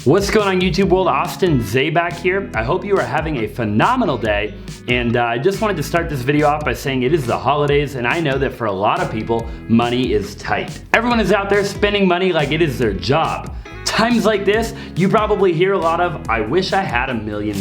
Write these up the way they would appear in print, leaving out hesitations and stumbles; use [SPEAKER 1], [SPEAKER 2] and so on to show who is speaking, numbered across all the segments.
[SPEAKER 1] What's going on YouTube world? Austin Zay back here. I hope you are having a phenomenal day, and I just wanted to start this video off by saying it is the holidays, and I know that for a lot of people, money is tight. Everyone is out there spending money like it is their job. Times like this, you probably hear a lot of, I wish I had $1 million.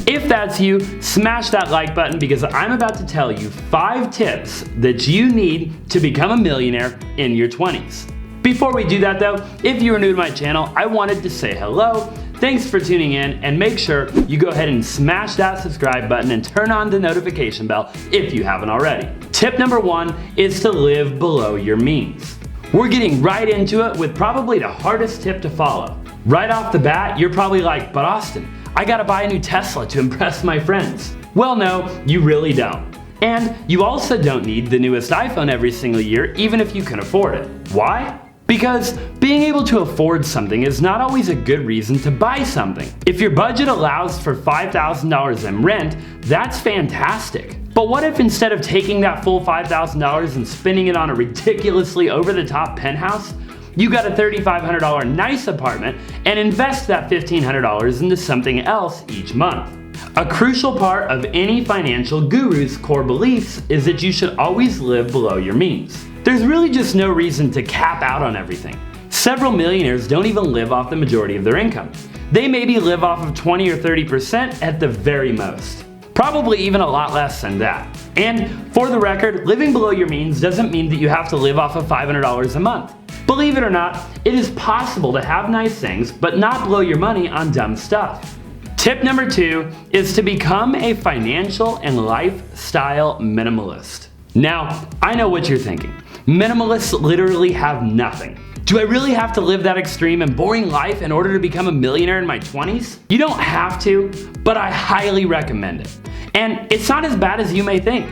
[SPEAKER 1] If that's you, smash that like button because I'm about to tell you 5 tips that you need to become a millionaire in your 20s. Before we do that though, if you are new to my channel, I wanted to say hello. Thanks for tuning in, and make sure you go ahead and smash that subscribe button and turn on the notification bell if you haven't already. Tip number 1 is to live below your means. We're getting right into it with probably the hardest tip to follow. Right off the bat, you're probably like, but Austin, I gotta buy a new Tesla to impress my friends. Well, no, you really don't. And you also don't need the newest iPhone every single year, even if you can afford it. Why? Because being able to afford something is not always a good reason to buy something. If your budget allows for $5,000 in rent, that's fantastic. But what if instead of taking that full $5,000 and spending it on a ridiculously over-the-top penthouse, you got a $3,500 nice apartment and invest that $1,500 into something else each month? A crucial part of any financial guru's core beliefs is that you should always live below your means. There's really just no reason to cap out on everything. Several millionaires don't even live off the majority of their income. They maybe live off of 20 or 30% at the very most. Probably even a lot less than that. And for the record, living below your means doesn't mean that you have to live off of $500 a month. Believe it or not, it is possible to have nice things but not blow your money on dumb stuff. Tip number 2 is to become a financial and lifestyle minimalist. Now, I know what you're thinking. Minimalists literally have nothing. Do I really have to live that extreme and boring life in order to become a millionaire in my 20s? You don't have to, but I highly recommend it. And it's not as bad as you may think.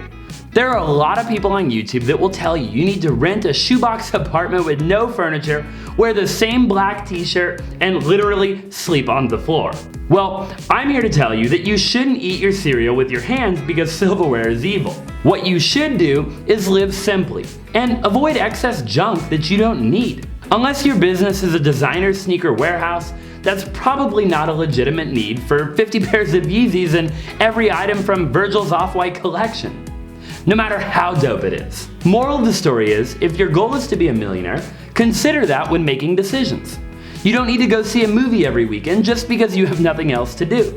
[SPEAKER 1] There are a lot of people on YouTube that will tell you you need to rent a shoebox apartment with no furniture, wear the same black t-shirt, and literally sleep on the floor. Well, I'm here to tell you that you shouldn't eat your cereal with your hands because silverware is evil. What you should do is live simply and avoid excess junk that you don't need. Unless your business is a designer sneaker warehouse, that's probably not a legitimate need for 50 pairs of Yeezys and every item from Virgil's Off-White collection, no matter how dope it is. Moral of the story is, if your goal is to be a millionaire, consider that when making decisions. You don't need to go see a movie every weekend just because you have nothing else to do.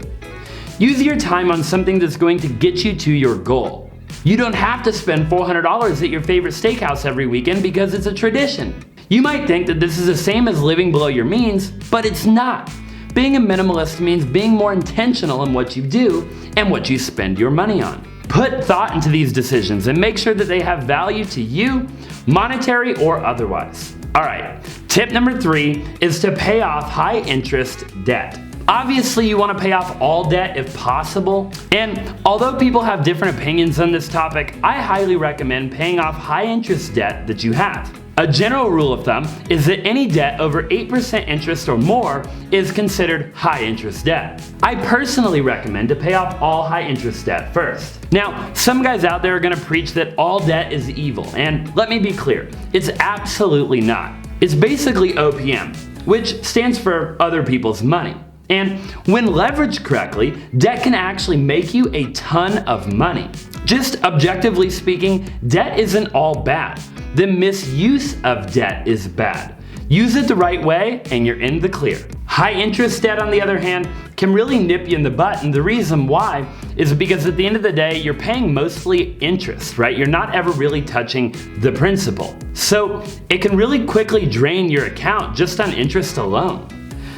[SPEAKER 1] Use your time on something that's going to get you to your goal. You don't have to spend $400 at your favorite steakhouse every weekend because it's a tradition. You might think that this is the same as living below your means, but it's not. Being a minimalist means being more intentional in what you do and what you spend your money on. Put thought into these decisions and make sure that they have value to you, monetary or otherwise. Alright, tip number 3 is to pay off high interest debt. Obviously you want to pay off all debt if possible, and although people have different opinions on this topic, I highly recommend paying off high interest debt that you have. A general rule of thumb is that any debt over 8% interest or more is considered high interest debt. I personally recommend to pay off all high interest debt first. Now, some guys out there are gonna preach that all debt is evil, and let me be clear, it's absolutely not. It's basically OPM, which stands for other people's money. And when leveraged correctly, debt can actually make you a ton of money. Just objectively speaking, debt isn't all bad. The misuse of debt is bad. Use it the right way and you're in the clear. High interest debt, on the other hand, can really nip you in the butt, and the reason why is because at the end of the day, you're paying mostly interest, right? You're not ever really touching the principal. So it can really quickly drain your account just on interest alone.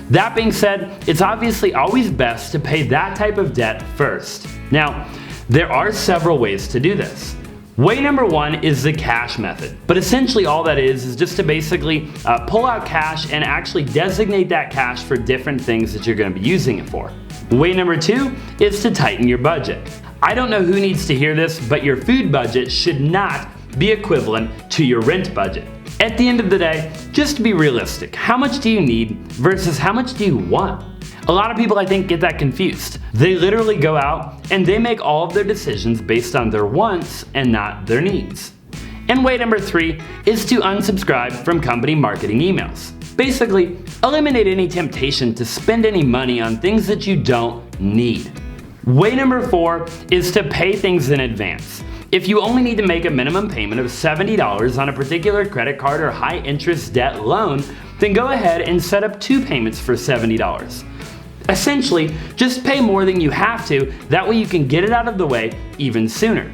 [SPEAKER 1] That being said, it's obviously always best to pay that type of debt first. Now, there are several ways to do this. Way number 1 is the cash method, but essentially all that is just to basically pull out cash and actually designate that cash for different things that you're going to be using it for. Way number 2 is to tighten your budget. I don't know who needs to hear this, but your food budget should not be equivalent to your rent budget. At the end of the day, just to be realistic, how much do you need versus how much do you want? A lot of people, I think, get that confused. They literally go out and they make all of their decisions based on their wants and not their needs. And way number 3 is to unsubscribe from company marketing emails. Basically, eliminate any temptation to spend any money on things that you don't need. Way number 4 is to pay things in advance. If you only need to make a minimum payment of $70 on a particular credit card or high interest debt loan, then go ahead and set up 2 payments for $70. Essentially, just pay more than you have to, that way you can get it out of the way even sooner.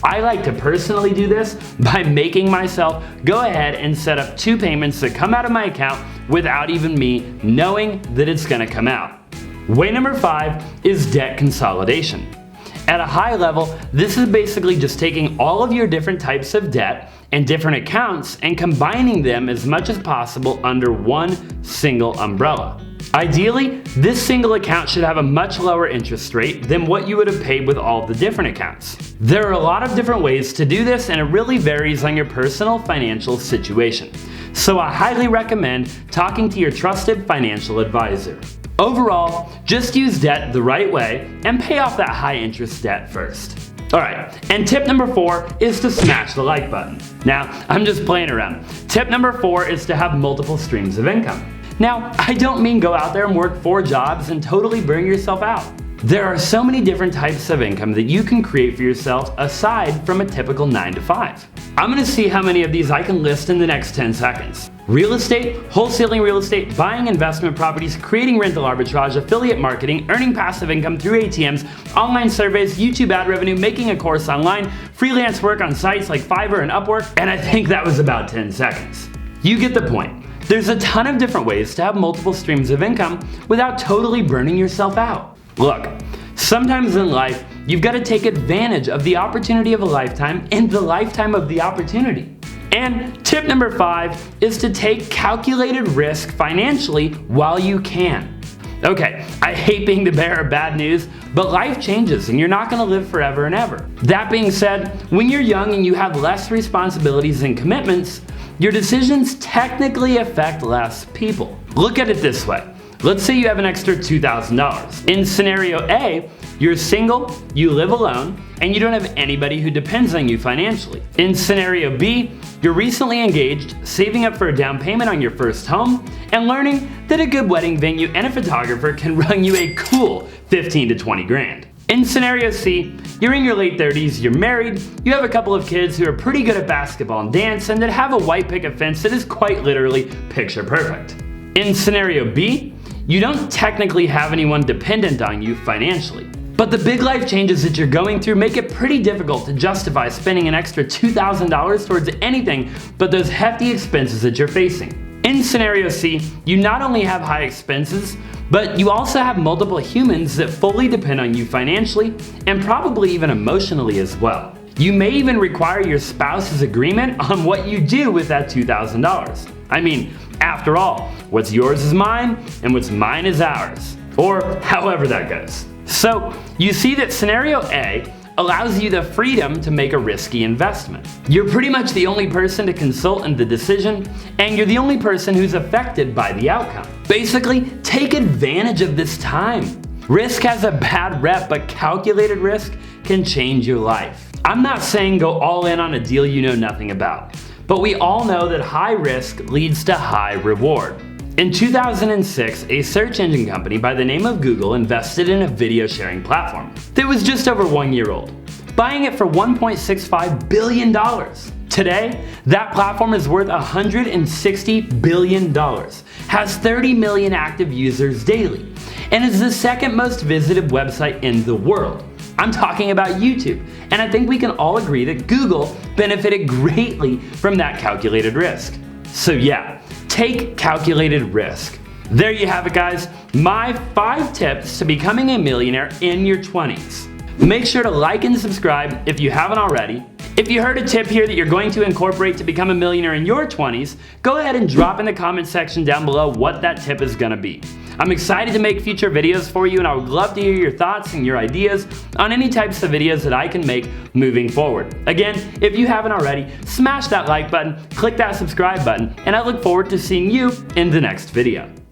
[SPEAKER 1] I like to personally do this by making myself go ahead and set up 2 payments that come out of my account without even me knowing that it's gonna come out. Way number 5 is debt consolidation. At a high level, this is basically just taking all of your different types of debt and different accounts and combining them as much as possible under one single umbrella. Ideally, this single account should have a much lower interest rate than what you would have paid with all the different accounts. There are a lot of different ways to do this, and it really varies on your personal financial situation. So I highly recommend talking to your trusted financial advisor. Overall, just use debt the right way and pay off that high interest debt first. Alright, and tip number 4 is to smash the like button. Now, I'm just playing around. Tip number 4 is to have multiple streams of income. Now, I don't mean go out there and work 4 jobs and totally burn yourself out. There are so many different types of income that you can create for yourself aside from a typical 9 to 5. I'm gonna see how many of these I can list in the next 10 seconds. Real estate, wholesaling real estate, buying investment properties, creating rental arbitrage, affiliate marketing, earning passive income through ATMs, online surveys, YouTube ad revenue, making a course online, freelance work on sites like Fiverr and Upwork, and I think that was about 10 seconds. You get the point. There's a ton of different ways to have multiple streams of income without totally burning yourself out. Look, sometimes in life, you've got to take advantage of the opportunity of a lifetime and the lifetime of the opportunity. And tip number 5 is to take calculated risk financially while you can. Okay, I hate being the bearer of bad news, but life changes and you're not gonna live forever and ever. That being said, when you're young and you have less responsibilities and commitments, your decisions technically affect less people. Look at it this way. Let's say you have an extra $2,000. In scenario A, you're single, you live alone, and you don't have anybody who depends on you financially. In scenario B, you're recently engaged, saving up for a down payment on your first home, and learning that a good wedding venue and a photographer can run you a cool 15 to 20 grand. In scenario C, you're in your late 30s, you're married, you have a couple of kids who are pretty good at basketball and dance, and that have a white picket fence that is quite literally picture perfect. In scenario B, you don't technically have anyone dependent on you financially. But the big life changes that you're going through make it pretty difficult to justify spending an extra $2,000 towards anything but those hefty expenses that you're facing. In scenario C, you not only have high expenses, but you also have multiple humans that fully depend on you financially and probably even emotionally as well. You may even require your spouse's agreement on what you do with that $2,000. I mean, after all, what's yours is mine and what's mine is ours. Or however that goes. So you see that scenario A allows you the freedom to make a risky investment. You're pretty much the only person to consult in the decision, and you're the only person who's affected by the outcome. Basically, take advantage of this time. Risk has a bad rep, but calculated risk can change your life. I'm not saying go all in on a deal you know nothing about, but we all know that high risk leads to high reward. In 2006, a search engine company by the name of Google invested in a video sharing platform that was just over 1 year old, buying it for $1.65 billion. Today, that platform is worth $160 billion, has 30 million active users daily, and is the second most visited website in the world. I'm talking about YouTube, and I think we can all agree that Google benefited greatly from that calculated risk. So yeah, take calculated risk. There you have it, guys. My 5 tips to becoming a millionaire in your 20s. Make sure to like and subscribe if you haven't already. If you heard a tip here that you're going to incorporate to become a millionaire in your 20s, go ahead and drop in the comment section down below what that tip is gonna be. I'm excited to make future videos for you, and I would love to hear your thoughts and your ideas on any types of videos that I can make moving forward. Again, if you haven't already, smash that like button, click that subscribe button, and I look forward to seeing you in the next video.